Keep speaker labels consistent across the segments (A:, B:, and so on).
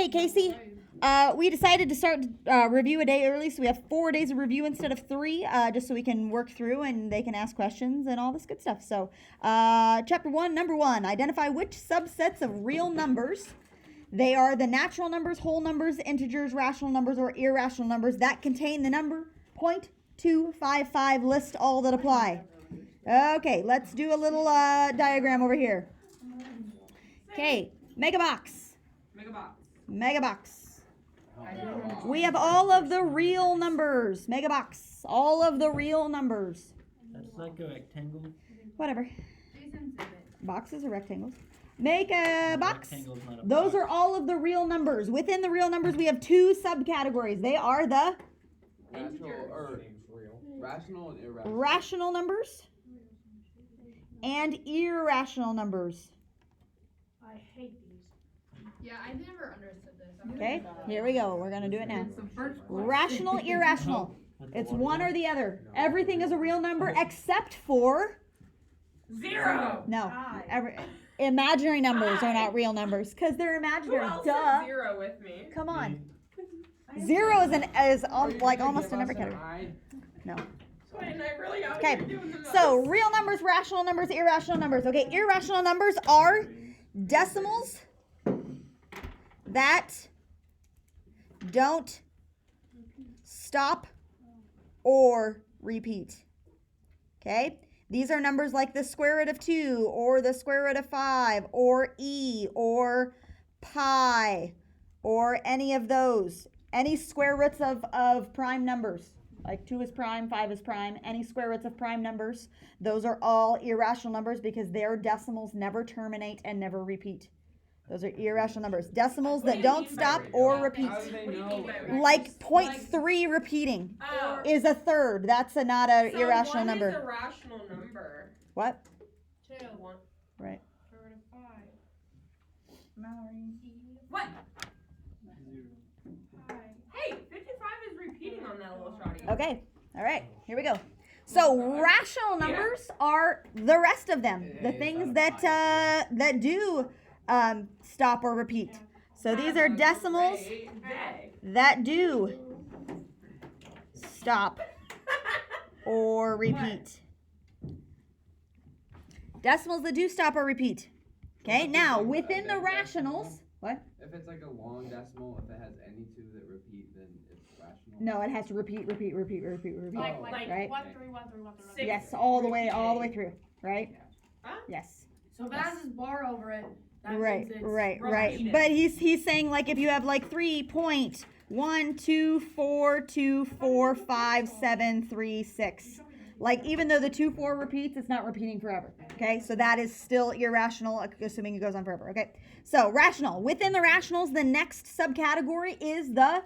A: Okay, Casey. We decided to start review a day early, so we have 4 days of review instead of 3, just so we can work through and they can ask questions and all this good stuff. So, chapter 1, number 1, identify which subsets of real numbers. They are the natural numbers, whole numbers, integers, rational numbers, or irrational numbers that contain the number 0.255. List all that apply. Okay, let's do a little diagram over here. Okay, megabox. Megabox. We have all of the real numbers. Megabox. All of the real numbers.
B: That's like a rectangle.
A: Whatever. Boxes are rectangles. Make a box.
B: Those
A: are all of the real numbers. Within the real numbers, we have 2 subcategories. They are the
C: rational and irrational.
A: Rational numbers and irrational numbers.
D: I hate these.
E: Yeah, I never understood this.
A: Okay, here we go. We're going to do it now. Rational, irrational. It's one or the other. Everything is a real number except for
E: 0.
A: No. Imaginary numbers are not real numbers because they're imaginary.
E: Who else
A: Duh.
E: said 0 with me?
A: Come on. 0 is like almost in every category. No.
E: And I really out
A: Okay.
E: here doing the most.
A: So real numbers, rational numbers, irrational numbers. Okay, irrational numbers are decimals that don't stop or repeat. Okay? These are numbers like the square root of 2 or the square root of 5 or e or pi or any of those. Any square roots of prime numbers. Like 2 is prime, 5 is prime, any square roots of prime numbers. Those are all irrational numbers because their decimals never terminate and never repeat. Those are irrational numbers. Decimals that don't stop or repeat.
C: How do they know?
A: Like 0.3 repeating is a third. That's not an irrational number.
E: One is a rational number.
A: What?
D: 2.
A: Right.
D: Third of 5.
A: Mallory.
E: What?
D: Pi.
E: Hey, 55 is repeating on that little shawty.
A: Okay. All right. Here we go. So rational numbers are the rest of them. The things that do stop or repeat. So these are decimals that do stop or repeat. Decimals that do stop or repeat. Okay, now within the rationals, what?
C: If it's like a long decimal, if it has any 2 that repeat, then it's rational.
A: No, it has to repeat.
D: Like
A: Right?
D: 1, 3, 1, 3, 1, 3.
A: Yes, all the way through, right?
E: Huh?
A: Yes.
D: So if it has this bar over it, that
A: Right,
D: means it's
A: right.
D: repeated.
A: But he's saying like if you have like 3.124245736, like even though the 2, 4 repeats, it's not repeating forever. Okay, so that is still irrational, assuming it goes on forever. Okay, so rational. Within the rationals, the next subcategory is the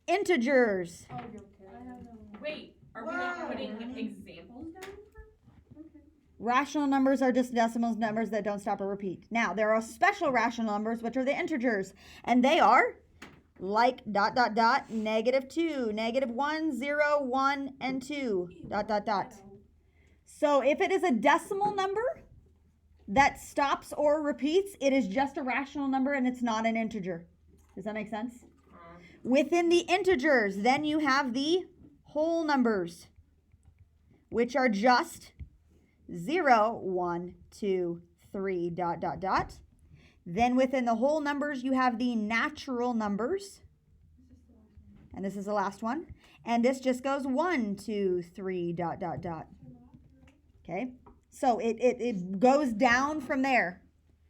A: integers.
D: Oh, you're kidding.
E: Wait, are we not putting examples down?
A: Rational numbers are just decimals numbers that don't stop or repeat. Now, there are special rational numbers, which are the integers, and they are like ... -2, -1, 0, 1, and 2, ... So if it is a decimal number that stops or repeats, it is just a rational number and it's not an integer. Does that make sense? Within the integers, then you have the whole numbers, which are just 0, 1, 2, 3, ... Then within the whole numbers, you have the natural numbers. And this is the last one. And this just goes 1, 2, 3, ... Okay? So it goes down from there.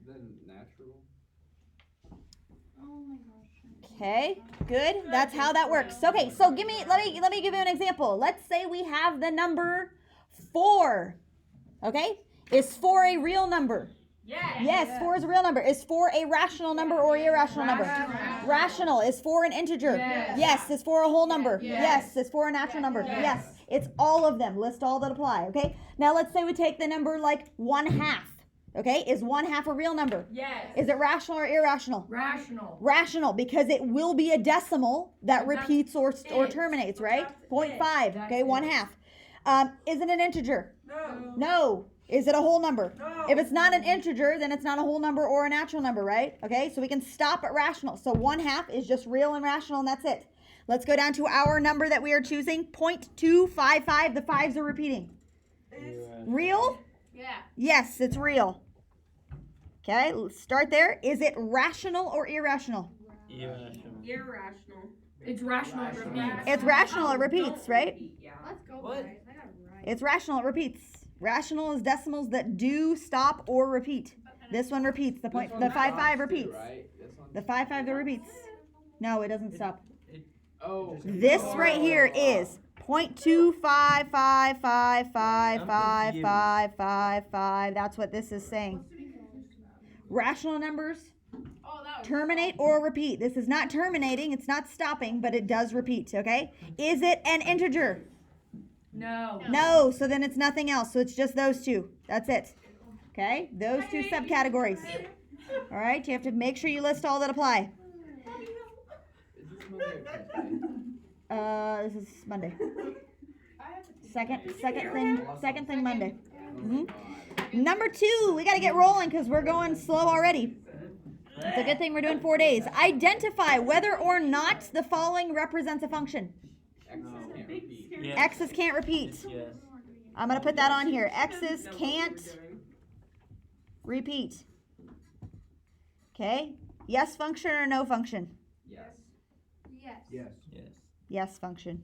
C: Then natural.
D: Oh my gosh.
A: Okay? Good? That's how that works. Okay, so let me give you an example. Let's say we have the number 4. Okay? Is 4 a real number? Yes, 4 is a real number. Is 4 a rational number or irrational number? Rational. Is 4 an integer? Yes. Is 4 a whole number? Yes. Is 4 a natural number? Yes. It's all of them. List all that apply. Okay? Now let's say we take the number like 1/2. Okay? Is 1/2 a real number?
E: Yes.
A: Is it rational or irrational?
D: Rational.
A: Rational, because it will be a decimal that repeats or terminates, right? 0.5. Okay, 1/2. Is it an integer?
E: No.
A: No. Is it a whole number?
E: No.
A: If it's not an integer, then it's not a whole number or a natural number, right? Okay, so we can stop at rational. So 1/2 is just real and rational, and that's it. Let's go down to our number that we are choosing, 0.255. The 5s are repeating. Real?
D: Yeah.
A: Yes, it's real. Okay, let's start there. Is it rational or irrational?
B: Irrational.
E: Irrational.
D: It's rational. It repeats.
A: It's rational, it repeats,
E: Don't
A: right?
E: repeat, yeah.
D: Let's go,
B: What?
D: guys. I got it right.
A: It's rational, it repeats. Rational is decimals that do stop or repeat. This one repeats. The point. The 5/5 repeats.
C: Right? This one?
A: The 5/5 that repeats. No, it doesn't stop.
C: Oh.
A: This right here is 0.255555555. That's what this is saying. Rational numbers
D: Oh, that was
A: terminate or repeat. This is not terminating, it's not stopping, but it does repeat, okay? Is it an integer?
D: No.
A: No, so then it's nothing else. So it's just those two. That's it. Okay? Those two subcategories. All right? You have to make sure you list all that apply.
C: Is this Monday or Tuesday?
A: This is Monday.
D: I have to
A: Second thing Monday.
C: Oh my God.
A: Number 2, we got to get rolling because we're going slow already. It's a good thing we're doing 4 days. Identify whether or not the following represents a function.
C: X's can't repeat.
B: Yes.
A: X's can't repeat.
B: Yes.
A: I'm going to put that on here. X's can't repeat. Okay? Yes function or no function?
C: Yes.
D: Yes.
F: Yes.
B: Yes.
A: Yes function.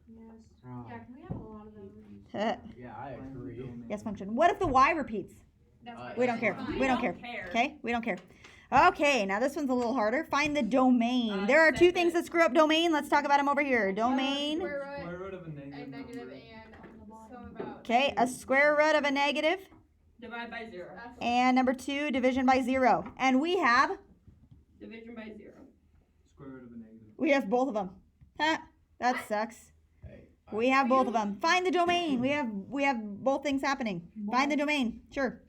D: Yes.
F: Oh,
D: Yeah, can we have a lot of those?
C: Yeah, I agree.
A: Yes function. What if the Y repeats?
D: That's
C: Uh,
D: fine.
A: We don't care.
D: That's
A: We
D: fine.
A: don't care. Okay? We don't care. Okay, now this one's a little harder. Find the domain. There are two
E: second.
A: things that screw up domain. Let's talk about them over here. Domain.
F: Square root of a negative
D: Negative
F: number.
D: and some about.
A: Okay, a square root of a negative.
E: Divide by 0.
A: And number 2, division by 0. And we have
E: Division by 0.
F: Square root of a negative.
A: We have both of them. That sucks.
C: Hey,
A: We have both of them. Find the domain. We have both things happening. Find the domain. Sure.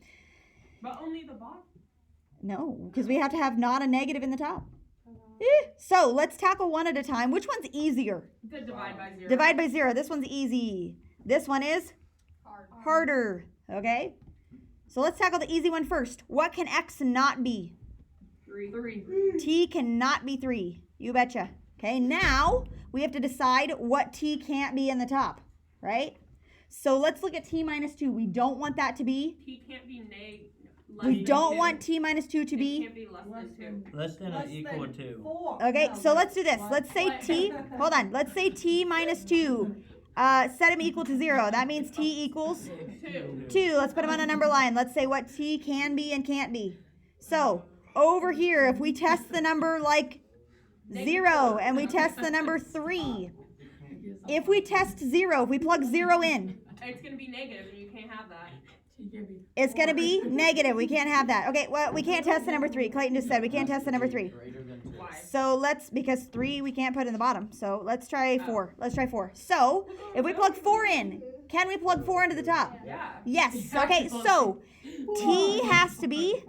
E: But only the bottom.
A: No, because we have to have not a negative in the top. So let's tackle one at a time. Which one's easier?
E: The divide by 0.
A: Divide by 0. This one's easy. This one is harder. Okay? So let's tackle the easy one first. What can X not be?
E: 3.
A: T cannot be 3. You betcha. Okay, now we have to decide what T can't be in the top, right? So let's look at T minus 2. We don't want that to be.
E: T can't be
A: We don't want T minus 2 to
E: It
A: be.
E: can't be less than 2.
B: Less than or equal to.
A: Okay, so let's do this. Let's say T, hold on. Let's say T minus 2. Set them equal to 0. That means T equals 2. Let's put them on a number line. Let's say what T can be and can't be. So over here, if we test the number like 0 and we test the number 3, if we test 0, if we plug 0 in,
E: It's going to be negative and you can't have that.
A: it's going to be negative. We can't have that. Okay, well, we can't test the number 3. Clayton just said we can't test the number 3.
C: Greater than 2.
E: Why?
A: So because 3 we can't put in the bottom. So let's try 4. Let's try 4. So if we plug 4 in, can we plug 4 into the top?
E: Yeah.
A: Yes. Okay, so T has to be,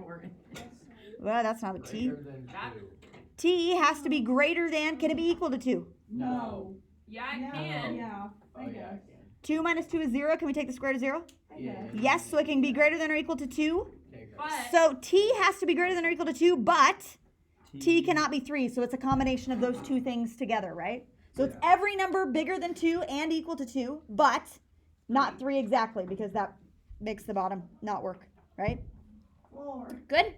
A: well, that's not a T.
C: Greater than 2.
A: T has to be greater than, can it be equal to 2?
C: No.
E: Yeah, I can.
G: Yeah.
C: Oh, yeah, I can.
A: 2 minus 2 is 0. Can we take the square to 0?
C: Yeah.
A: Yes, so it can be greater than or equal to 2.
C: Okay, great.
E: But
A: So T has to be greater than or equal to 2, but T cannot be 3. So it's a combination of those two things together, right? So it's every number bigger than 2 and equal to 2, but not 3 exactly, because that makes the bottom not work, right?
G: 4.
A: Good?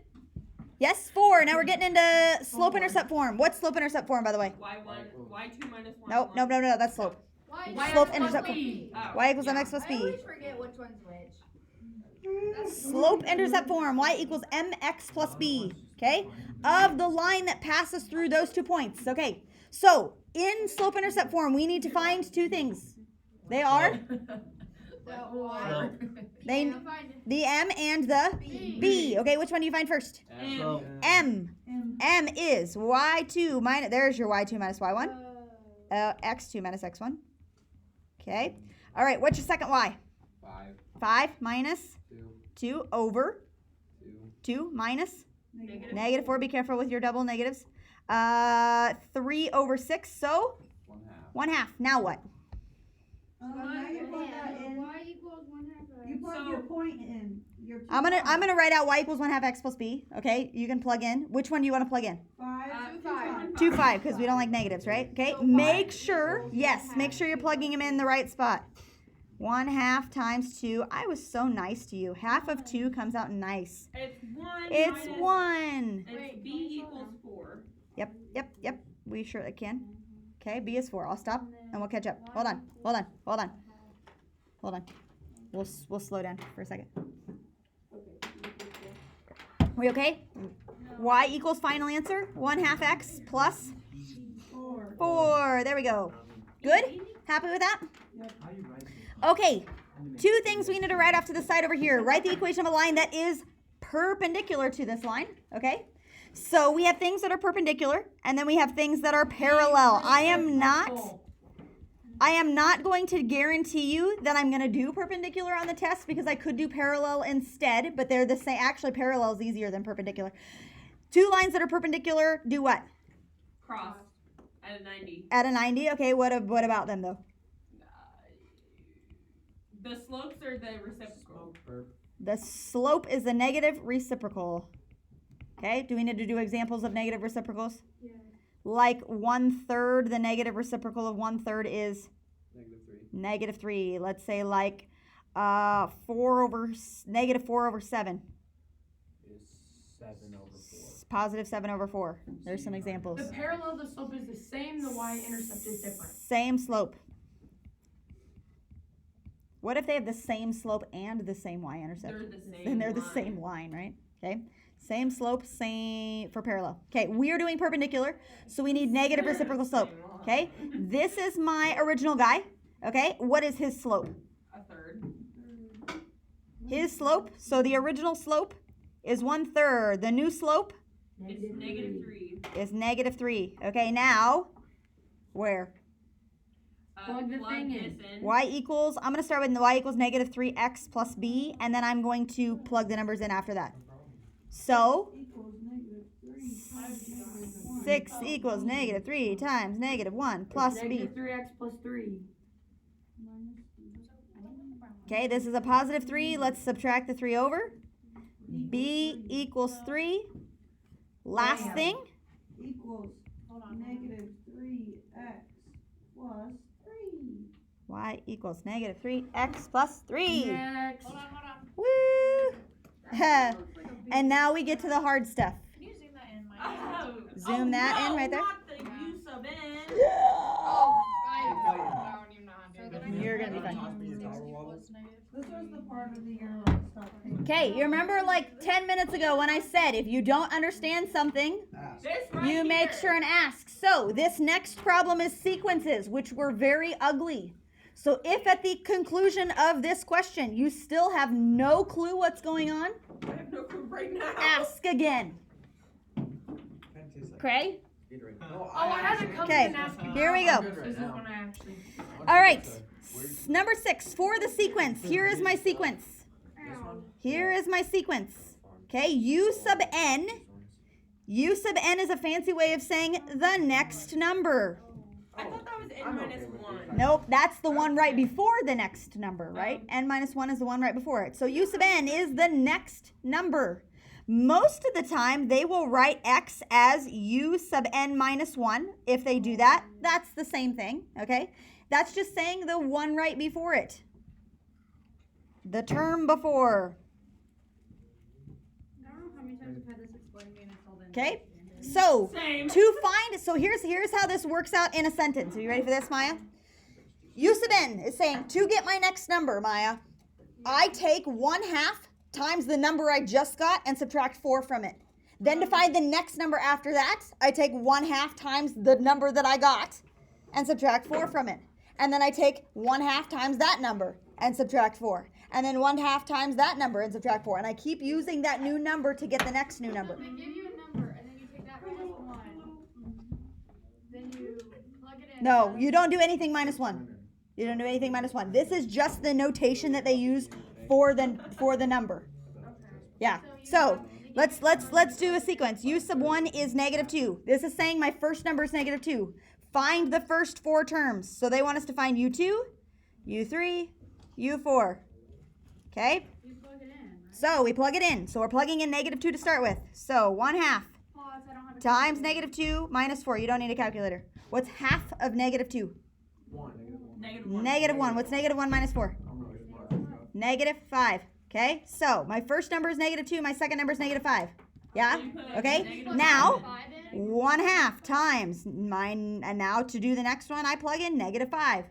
A: Yes, 4. Now we're getting into slope-intercept form. What's slope-intercept form, by the way?
E: y1, y2 minus 1.
A: Nope, nope, no, that's slope.
D: Why
A: Slope-intercept form.
E: Oh,
A: Y equals
E: yeah.
A: mx plus
D: I
A: b.
D: always forget which one's which.
A: Slope-intercept form. Y equals mx plus b. Okay? Of the line that passes through those 2 points. Okay. So, in slope-intercept form, we need to find 2 things. They are the m and the b. Okay, which one do you find first?
B: So,
A: M. M is y2 minus, there's your y2 minus y1. X2 minus x1. Okay. All right, what's your second y?
C: 5,
A: 5 minus
C: 2,
A: 2 over
C: 2,
A: 2 minus
E: Negative.
A: negative 4. Be careful with your double negatives. 3 over 6, so
C: 1/2.
A: 1/2. Now what?
G: Now you plug that in.
D: Y equals 1/2 x.
G: You plug your point in. Your
A: I'm gonna write out y equals 1/2 x plus b. Okay, you can plug in. Which one do you want to plug in?
G: 5.
A: 2, 5, because we don't like negatives, right? Okay,
D: So
A: make
D: 5
A: sure,
D: equals
A: yes,
D: 1/2.
A: make sure you're plugging them in the right spot. 1/2 times 2. I was so nice to you. Half of 2 comes out nice.
E: It's 1.
A: It's
E: minus-
A: 1.
E: It's
D: Wait,
E: b
D: can I slow
E: equals
D: down?
E: 4.
A: Yep. We surely can. Okay, b is 4. I'll stop and we'll catch up. Hold on. We'll slow down for a second. We okay? Y equals final answer. 1/2 x plus 4. There we go. Good? Happy with that?
F: How you write it?
A: Okay. 2 things we need to write off to the side over here. Write the equation of a line that is perpendicular to this line. Okay? So we have things that are perpendicular, and then we have things that are parallel. I am not going to guarantee you that I'm going to do perpendicular on the test because I could do parallel instead, but they're the same. Actually, parallel is easier than perpendicular. 2 lines that are perpendicular do what?
E: Cross at a 90.
A: At a 90. Okay, what about them though?
E: The slopes are the reciprocal.
A: The slope is the negative reciprocal. Okay, do we need to do examples of negative reciprocals?
D: Yeah.
A: Like 1/3, the negative reciprocal of 1/3 is
C: -3.
A: -3. Let's say like negative 4 over 7.
B: Is 7/4.
A: Positive 7/4. There's some examples.
H: The parallel, the slope is the same, the y-intercept is different.
A: Same slope. What if they have the same slope and the same y-intercept?
E: They're the same.
A: Then they're the
E: line.
A: same line, right? Okay. Same slope, same for parallel. Okay, we are doing perpendicular, so we need negative reciprocal slope. Okay, this is my original guy. Okay, what is his slope?
E: A third.
A: His slope, so the original slope is 1/3. The new slope
E: It's -3.
A: is -3. Okay, now, where?
H: Plug the thing
E: this in.
A: Y equals, I'm going to start with y equals -3x plus b, and then I'm going to plug the numbers in after that. So,
G: Equals -3 times -1.
A: 6 equals -3 times -1 plus b.
H: Negative 3x plus 3.
A: Okay, this is a positive 3. Let's subtract the 3 over. B equals 3. Last
H: Bam.
A: thing,
G: Equals -3x plus 3.
A: y equals -3x plus 3.
H: Next.
A: Woo! And now we get to the hard stuff.
D: Can you zoom that in, Mike?
E: Oh,
A: Zoom that in
E: no,
A: right there.
E: Not the use of n.
D: Oh, I don't even know how to do it.
A: You're gonna be fine.
G: This was the part of the year stuff.
A: Okay, you remember like 10 minutes ago when I said if you don't understand something,
E: This right
A: you make
E: here.
A: sure and ask. So this next problem is sequences, which were very ugly. So if at the conclusion of this question you still have no clue what's going on,
E: I have no clue right now.
A: ask again. Okay?
H: Oh, I had to come
A: Okay,
H: and ask you.
A: here we go.
H: This is when I actually.
A: All right. Number 6, for the sequence. Here is my sequence. Here is my sequence. Okay, U sub n. U sub n is a fancy way of saying the next number.
E: I thought that was n minus 1.
A: Nope, that's the one right before the next number, right? N minus 1 is the one right before it. So U sub n is the next number. Most of the time, they will write x as U sub n minus 1. If they do that, that's the same thing, okay? That's just saying the one right before it. The term before.
D: I don't know how many times I've had this explained to me and I told them.
A: Okay? So,
E: Same.
A: here's how this works out in a sentence. Are you ready for this, Maya? U sub n is saying, to get my next number, Maya, I take 1/2 times the number I just got and subtract 4 from it. Then to find the next number after that, I take 1/2 times the number that I got and subtract 4 from it. And then I take 1/2 times that number and subtract 4. And then 1/2 times that number and subtract 4. And I keep using that new number to get the next new number.
D: They give you a number and then you take that minus 1. Then you plug it in.
A: No, you don't do anything minus 1. You don't do anything minus 1. This is just the notation that they use for the number. Yeah. So let's do a sequence. U sub 1 is -2. This is saying my first number is -2. Find the first 4 terms. So they want us to find U2, U3, U4. Okay?
D: You plug it in, right?
A: So we plug it in. So we're plugging in -2 to start with. So 1/2
D: Pause, I don't have a
A: times
D: calculator.
A: -2 minus 4. You don't need a calculator. What's half of -2?
B: 1.
A: -1. What's -1 minus 4? -5. Okay? So my first number is -2. My second number is -5. Yeah? Okay?
D: Plug
A: Now,
D: 5 in.
A: 1/2 times mine. And now to do the next one, I plug in -5.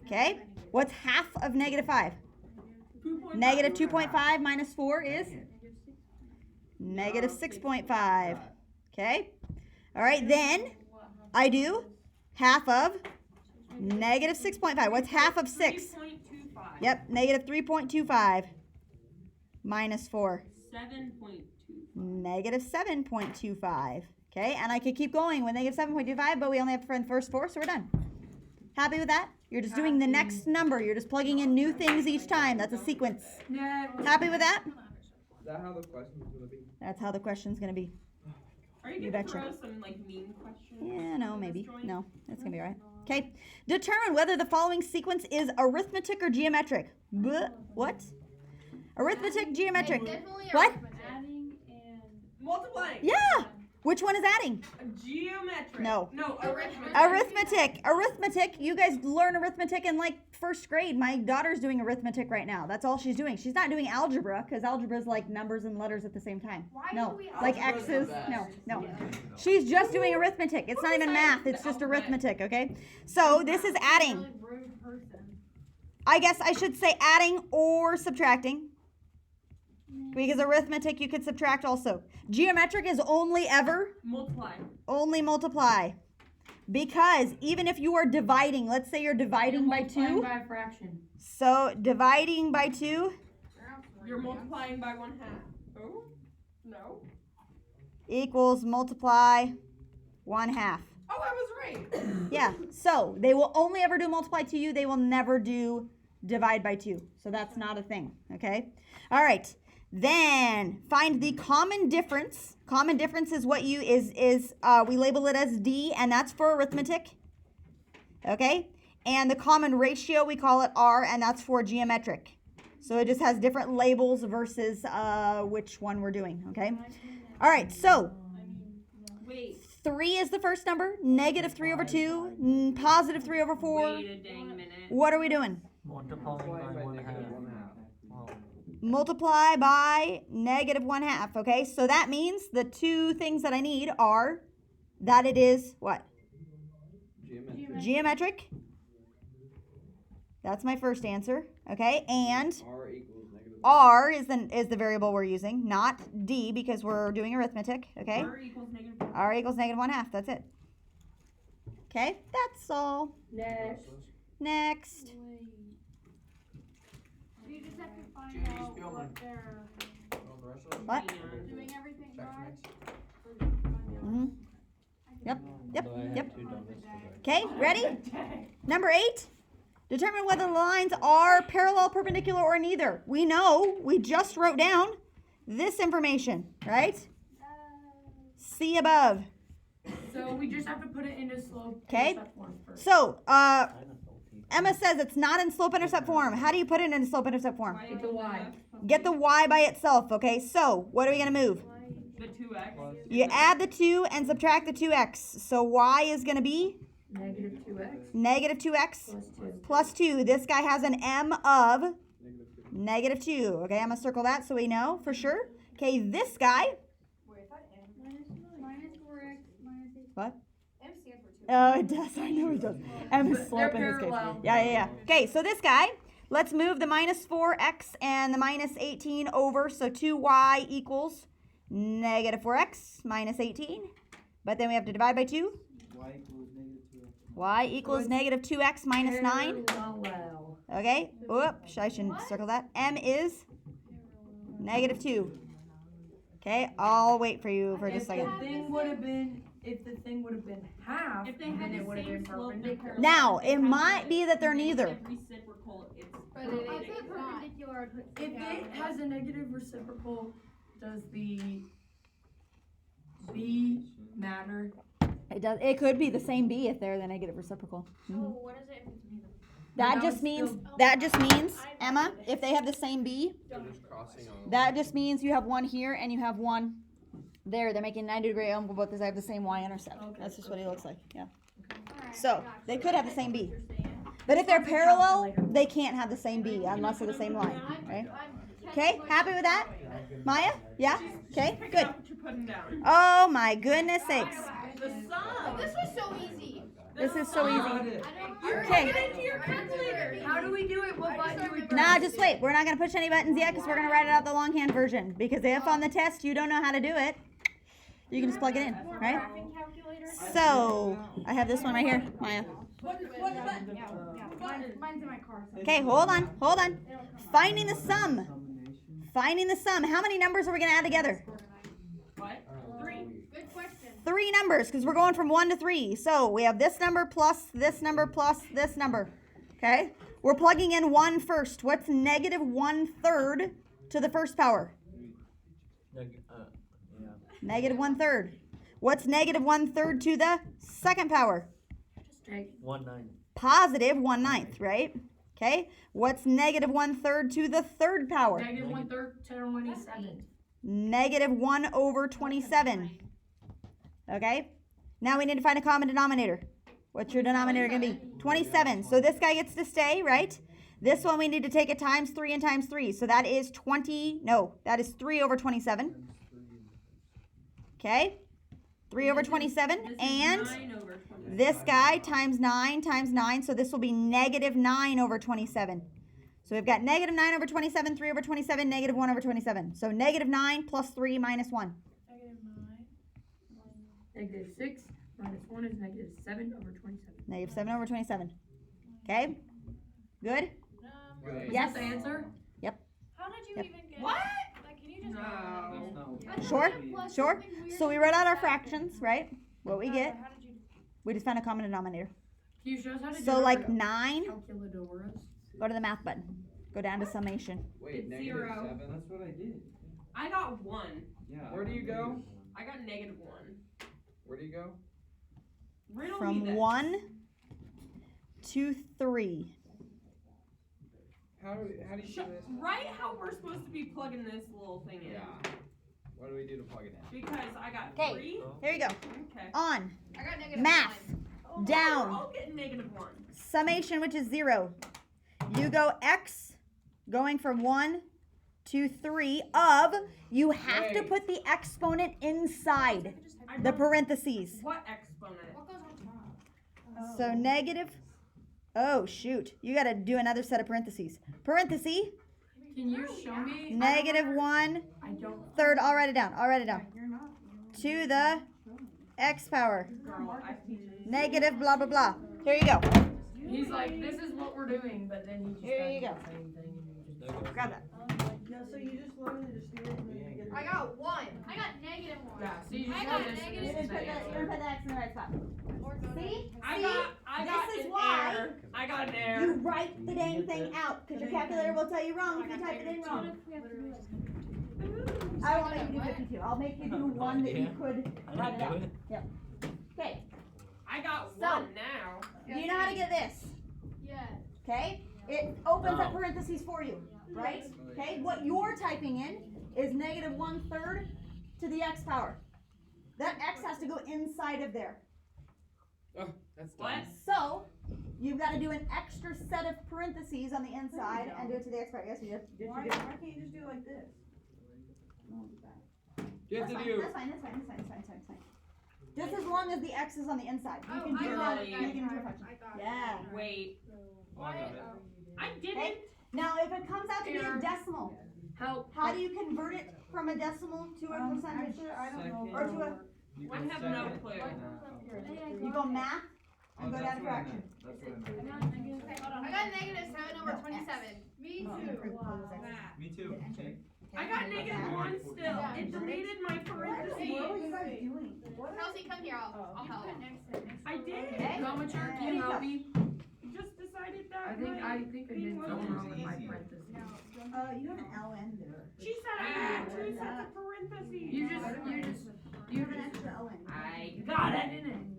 A: Okay? What's half of -5? -2.5 minus 4 is -6.5. Okay? All right, then I do half of -6.5. What's half of 6?
E: 3.25.
A: Yep, -3.25 minus 4.
E: 7.2.
A: -7.25. Okay, and I could keep going with -7.25, but we only have to find the first 4, so we're done. Happy with that? You're just doing the next number. You're just plugging in new things each time. That's a sequence. Happy with that?
C: Is that how the question's gonna be?
A: That's how the question's going to be.
E: Are you
A: You
E: gonna
A: betcha.
E: throw some like mean questions?
A: Yeah, no, maybe. No, that's going to be all right. Okay. Determine whether the following sequence is arithmetic or geometric. What? Arithmetic, geometric.
D: Definitely
A: What?
D: adding and
E: Multiplying.
A: Yeah. Which one is adding?
E: Geometric.
A: No.
E: No, arithmetic.
A: Arithmetic. You guys learn arithmetic in like first grade. My daughter's doing arithmetic right now. That's all she's doing. She's not doing algebra because algebra is like numbers and letters at the same time.
D: Why
A: No,
D: do we
A: like
B: Algebra's
A: X's.
B: the best.
A: No. She's just doing arithmetic. It's not even math. It's just arithmetic. Okay. So this is adding.
D: really rude person.
A: I guess I should say adding or subtracting. Because arithmetic you could subtract also. Geometric is only multiply. Because even if you are dividing, let's say you're dividing by 2.
H: By a fraction.
A: So dividing by 2
E: You're multiplying by 1/2. Oh? No.
A: equals multiply 1/2.
E: Oh, I was right.
A: Yeah. So they will only ever do multiply to you. They will never do divide by 2. So that's not a thing. Okay. All right. Then find the common difference. Common difference is what we label it as D, and that's for arithmetic. Okay? And the common ratio, we call it R, and that's for geometric. So it just has different labels versus which one we're doing. Okay? All right, so
E: Wait.
A: 3 is the first number, -3/2, +3/4.
E: Wait a dang minute.
A: What are we doing?
F: Multiplying by 1/2.
A: Multiply by -1/2. Okay, so that means the two things that I need are that it is what? Geometric. That's my first answer. Okay, and
C: R equals -1.
A: R is the variable we're using, not D because we're doing arithmetic. Okay,
E: R equals -1.
A: R equals -1/2. That's it. Okay, that's all. Next.
D: You just have to find
B: Jeez,
D: out
B: Billman.
D: what they're
A: What?
D: doing everything right.
A: Mm-hmm. Yep. Okay, ready? Number 8. Determine whether the lines are parallel, perpendicular, or neither. We know, we just wrote down this information, right? See above.
H: So we just have to put it into slope.
A: Okay.
H: intercept form first.
A: So, Emma says it's not in slope intercept form. How do you put it in slope intercept form?
H: Get the Y.
A: Get the y by itself, okay? So, what are we going to move?
E: The 2x.
A: You add the 2 and subtract the 2x. So, y is going to be
H: -2x
A: -2x
H: plus 2.
A: plus 2. This guy has an m of -2. Okay, I'm going to circle that so we know for sure. Okay, this guy.
D: Minus 4x minus 8.
A: What?
G: M stands for 2.
A: Oh, it does. I know it does. M is slope in this case.
H: parallel.
A: Yeah. Okay, so this guy, let's move the -4x and the -18 over. So 2y equals -4x minus 18. But then we have to divide by 2. Y equals -2x minus 9.
H: Parallel.
A: Okay. Oops, I shouldn't circle that. M is -2. Okay, I'll wait for you for just a second.
H: If the thing would have been half,
E: If they
H: then
E: had
H: it
E: the
H: would have
E: same
H: been
E: slope, they're
H: perpendicular.
E: parallel.
A: Now,
E: If they
A: it
E: have
A: might
E: the-
A: be that they're
E: if they
A: neither.
E: have reciprocal, it's
D: But
E: perpendicular.
D: if it's perpendicular, it puts
H: If it has a negative reciprocal, does the B matter?
A: It does. It could be the same B if they're the negative reciprocal.
D: So what is it if it's neither?
A: That
H: But
A: just
H: was
A: means,
H: still-
A: Emma, if they have the same B,
C: They're just crossing on.
A: that just means you have one here and you have one there. They're making 90-degree angle, but they have the same y-intercept.
H: Okay.
A: That's just what he looks like, yeah.
D: Alright,
A: So,
D: I got
A: they
D: you.
A: could have the same B.
D: What you're saying.
A: But if they're
H: It's a
A: parallel,
H: calculator.
A: they can't have the same B unless they're the same line, right?
D: I'm
A: Okay,
D: catching what
A: happy
D: you're
A: with that?
D: doing.
A: Maya? Yeah? Okay,
E: Pick
A: good.
E: up what you're putting down.
A: Oh my goodness sakes.
E: The sum.
D: This was so easy.
A: This is so easy.
D: I don't.
A: Okay.
D: Get into your calculator.
H: How do we do it? What button do we press?
A: Nah, just wait. We're not going to push any buttons yet because we're going to write it out the longhand version. Because if on the test you don't know how to do it, you can just plug it in, right?
D: Graphing calculator.
A: So, I have this one right here, Maya.
G: What button?
D: Mine's in my car. So.
A: Okay, hold on. Finding the sum. Finding the sum. How many numbers are we going to add together?
E: What? 3.
D: Good question.
A: 3 numbers because we're going from 1 to 3. So, we have this number plus this number plus this number. Okay? We're plugging in 1 first. What's negative 1/3 to the first power?
F: Yeah.
A: Negative 1/3. What's negative 1/3 to the second power?
F: 1/9.
A: Positive 1/9, right? Okay. What's negative 1/3 to the third power?
H: Negative 1/3, 27.
A: Negative 1/27. Okay. Now we need to find a common denominator. What's your denominator going to be? 27. So this guy gets to stay, right? This one we need to take it times 3 and times 3. So that is 3/27. Okay. 3/27. And
E: 9/27.
A: this guy times 9. So this will be negative 9/27. So we've got negative 9/27, 3/27, negative 1/27. So negative 9 plus 3 minus 1.
H: Negative 6 minus 1 is negative 7/27.
A: Negative 7/27. Okay? Good?
C: Good.
H: Is
A: Yes.
H: that the answer?
D: How did you
A: Yep.
D: even get?
E: What?
D: Like, can you just?
E: No.
A: Sure,
D: Plus
A: sure.
D: something weird
A: So we
D: in
A: wrote
D: the
A: out our
D: back.
A: fractions, right? What we get.
D: How did you?
A: We just found a common denominator.
H: Can you show us how to do
A: So
H: it?
A: like 9,
H: Calculadoras.
A: go to the math button. Go down to summation.
C: Wait,
E: It's
C: negative
E: 0.
C: 7? That's what I did.
E: I got 1.
C: Yeah. Where do you go?
E: I got negative 1.
C: Where do you go?
E: Riddle me
A: From
E: this.
A: 1 to 3.
C: How do you do this?
E: Right how we're supposed to be plugging this little thing in.
C: Yeah. What do we do to plug it in?
E: Because I got
A: 'Kay.
E: 3.
A: Here you go.
E: Okay.
A: On.
D: I got negative
A: Math.
D: 1.
E: Oh,
A: Down.
E: We're all getting negative 1.
A: Summation, which is 0. You go x going from 1 to 3 of, you have to
C: Wait.
A: put the exponent inside
E: I
A: the
E: don't-
A: parentheses.
E: What exponent?
D: What goes on top?
A: So negative, oh shoot, you gotta do another set of parentheses. Parenthesis,
H: Can you show me?
A: negative 1/3,
H: I don't.
A: I'll write it down, to the x power,
E: Girl, I teach.
A: negative blah blah blah. Here you go,
H: He's like, this is what we're doing, but then he just
A: Here you
H: does
A: go.
H: the same thing. And you just
A: grab that.
G: Yeah, so you just literally just do it and then you get.
D: I got 1. I got negative 1.
H: Yeah, so you just
D: I
H: do
D: got
H: this.
D: negative
A: You're gonna
H: and
A: put
H: this
A: the,
H: is
A: you're gonna put the x in the right spot. See?
E: I
A: See?
E: got
A: This is
E: an
A: why
E: error. I got an
A: You
E: error.
A: write the dang thing out, because your calculator will tell you wrong if you type it in wrong. I won't make you do 52, I'll make you do one that you could
F: I
A: write
F: don't
A: it
F: do
A: out.
F: it.
A: Okay,
E: I got
A: So-
E: 1 now.
A: do you know how to get this?
D: Yeah.
A: Okay, it opens up
F: No.
A: parentheses for you, right? Okay, what you're typing in is negative 1/3 to the x power. That x has to go inside of there.
C: Oh, that's
E: What?
C: dumb.
A: So, you've got to do an extra set of parentheses on the inside and do it to the x power. Yes, you did. Yes,
G: Why
A: you did.
G: can't you just do it like this?
C: You have
A: That's
C: to
A: fine,
C: do.
A: that's fine, that's fine, that's fine, that's fine, that's fine. Just as long as the x is on the inside. You
D: Oh,
A: can do
D: I
A: that,
D: got it,
A: make it into a
D: guys.
A: fraction.
D: I got it.
A: Yeah.
E: Wait.
C: Oh, I got it.
E: I didn't.
A: Okay. Now, if it comes out to be a
H: Error.
A: decimal,
H: Help.
A: how do you convert it from a decimal to a percentage?
G: Actually, I don't know.
A: Or to a,
E: I have no clue.
A: you go math and go down to fraction.
D: I got negative 7/27. Me
A: Oh,
D: too.
B: Me too. Okay.
E: I got negative 1 still. It deleted my
G: What are
E: parentheses.
G: you guys doing? What?
D: Kelsey, come here. I'll help.
E: I did.
A: Okay.
H: Geometry, can you help me?
E: Just decided that.
H: I think I did something wrong with my
B: Easy.
H: parentheses.
A: You have an L-N there.
E: She said I had 2 sets of parentheses.
H: You just
A: You have an extra L-N.
E: I got it.
H: didn't.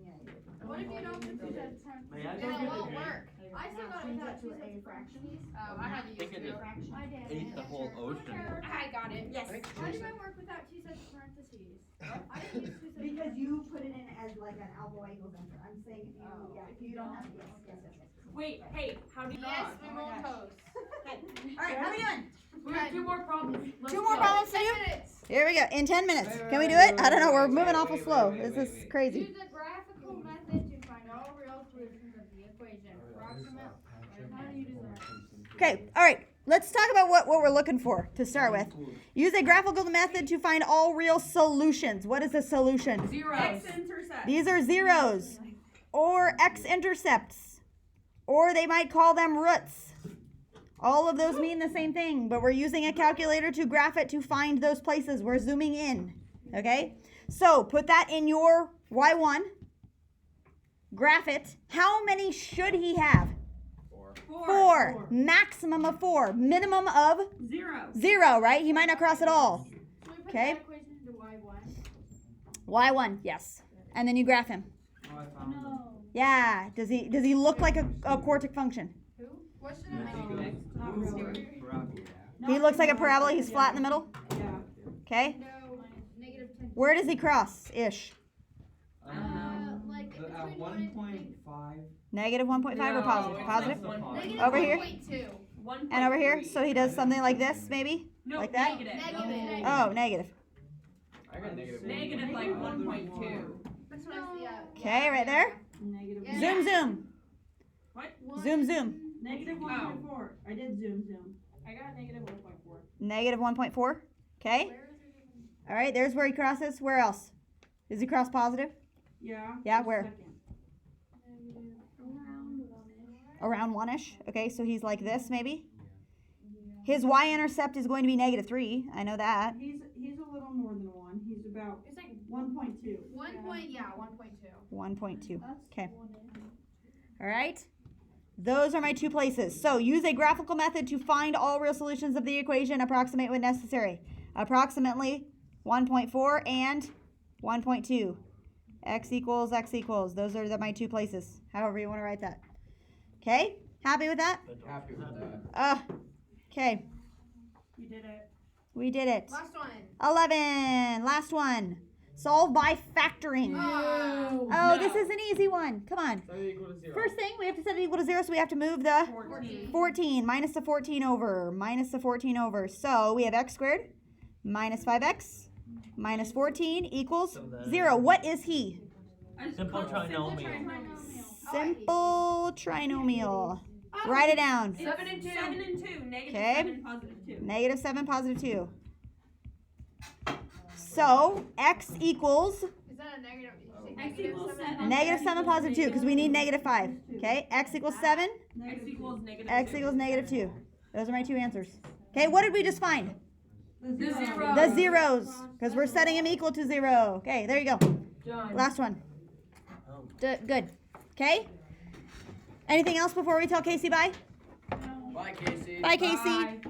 D: What if you don't do that?
F: May I
D: Then
F: go
D: it
F: get a
D: won't
F: drink?
D: work. I still got it without two sets of fractions. Oh, I had to
F: Think
D: use
F: it
D: two.
F: is.
D: I did.
F: Ate the whole ocean.
D: I got it.
G: Yes.
D: Why did mine work without two sets of parentheses? I didn't use two sets.
A: Because you put it in as like an alpha equals enter. I'm saying if you,
D: Oh.
A: yeah, if you don't have, yes.
E: Wait, hey, how do you
D: Yes,
E: not?
D: we rolled toast.
A: Alright, how we doing?
H: We have 2 more problems. Let's
A: Two more
H: go.
A: problems to
D: 10
A: do?
D: minutes.
A: Here we go, in 10 minutes.
C: Wait,
A: Can we do
C: wait,
A: it? I don't know, we're
C: wait,
A: moving
C: wait,
A: awful
C: wait,
A: slow.
C: wait,
A: This
C: wait,
A: is
C: wait.
A: crazy.
D: Use the graphical method to find all real solutions of the equation. Approximate. How do you do that?
A: Okay, alright, let's talk about what we're looking for to start with. Use a graphical method to find all real solutions. What is a solution?
H: Zeros.
E: X-intercept.
A: These are zeros or x-intercepts, or they might call them roots. All of those mean the same thing, but we're using a calculator to graph it to find those places. We're zooming in, okay? So put that in your y1, graph it. How many should he have? 4. Maximum of 4. Minimum of 0, right? He might not cross at all.
D: So we put
A: Okay.
D: that equation into y1.
A: Y1, yes. And then you graph him.
B: Oh, I found them.
A: Yeah. Does he look like a quartic function?
D: Who? What should I
B: Yeah,
D: make?
B: Not really. Parabola.
A: He looks like a parabola. He's flat in the middle.
G: Yeah.
A: Okay.
D: No, -10.
A: Where does he cross? Ish.
D: Like
B: At
D: between 1 and
B: 1.5.
A: Negative 1.5 or positive?
E: it's
A: Positive.
E: like
D: negative
A: Over here?
D: 1.2.
A: And over here, so he does something like this, maybe?
E: No,
A: like that?
E: negative.
D: Negative.
A: Oh, negative.
C: I got negative.
E: Negative like 1.2.
D: That's what I see.
A: Okay, right there.
G: Negative
D: Yeah.
A: Zoom, zoom.
D: One.
A: Zoom, zoom.
G: Negative 1.4. I did zoom.
E: I got negative 1.4.
A: Negative 1.4. Okay.
D: Where is it even?
A: All right, there's where he crosses. Where else? Does he cross positive?
G: Yeah.
A: Yeah,
G: just
A: where?
G: second.
D: Around 1-ish.
A: Around 1-ish. Okay, so he's like this, maybe? His y-intercept is going to be -3. I know that.
G: He's a little more than 1. He's about
D: It's like
G: 1.2.
D: 1.2.
A: 1.2. Okay. All right. Those are my two places. So use a graphical method to find all real solutions of the equation. Approximate when necessary. Approximately 1.4 and 1.2. X equals. Those are my two places. However you want to write that. Okay? Happy with that?
C: Happy with that.
A: Okay.
G: You did it.
A: We did it.
D: Last one.
A: 11. Last one. Solve by factoring. Oh,
E: No.
A: this is an easy one. Come on.
C: Set it equal to 0.
A: First thing, we have to set it equal to 0, so we have to move the
E: 14.
A: 14. Minus the 14 over. Minus the 14 over. So we have x squared minus 5x minus 14 equals
F: So that
A: 0. What is he?
F: Simple trinomial.
A: Simple trinomial. Write it down.
E: 7 and 2. 7 and 2. Negative
A: Okay.
E: 7, positive 2.
A: Negative 7, positive 2. So x equals
D: Is that a negative? Did you say
E: X equals 7.
A: negative 7, positive 2, because we need negative 5. Okay, x equals 7,
E: X equals negative
A: x
E: 2.
A: equals negative 2. Those are my two answers. Okay, what did we just find?
G: The
E: zero.
A: The zeros, because we're setting them equal to 0. Okay, there you go.
E: Done.
A: Last one.
F: Oh.
A: Good. Okay? Anything else before we tell Casey bye?
C: Bye, Casey.
A: Bye, Casey.
E: Bye.